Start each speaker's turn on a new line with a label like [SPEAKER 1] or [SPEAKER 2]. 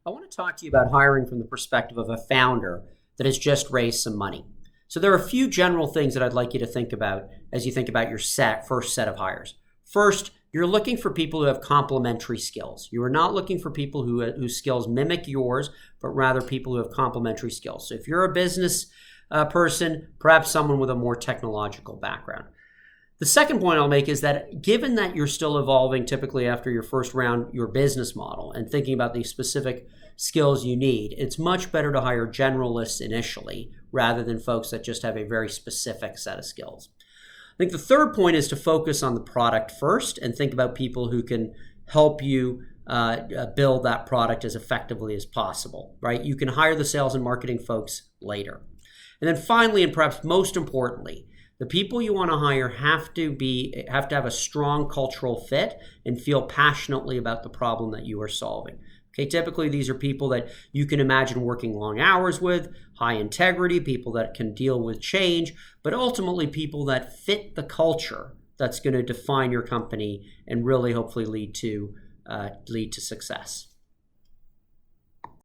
[SPEAKER 1] I want to talk to you about hiring from the perspective of a founder that has just raised some money. So there are a few general things that I'd like you to think about as you think about your first set of hires. First, you're looking for people who have complementary skills. You are not looking for people whose skills mimic yours, but rather people who have complementary skills. So if you're a business person, perhaps someone with a more technological background. The second point I'll make is that given that you're still evolving typically after your first round, your business model and thinking about the specific skills you need, it's much better to hire generalists initially rather than folks that just have a very specific set of skills. I think the third point is to focus on the product first and think about people who can help you build that product as effectively as possible, right? You can hire the sales and marketing folks later. And then finally, and perhaps most importantly, the people you want to hire have to have a strong cultural fit and feel passionately about the problem that you are solving. Okay, typically these are people that you can imagine working long hours with, high integrity, people that can deal with change, but ultimately people that fit the culture that's going to define your company and really hopefully lead to success.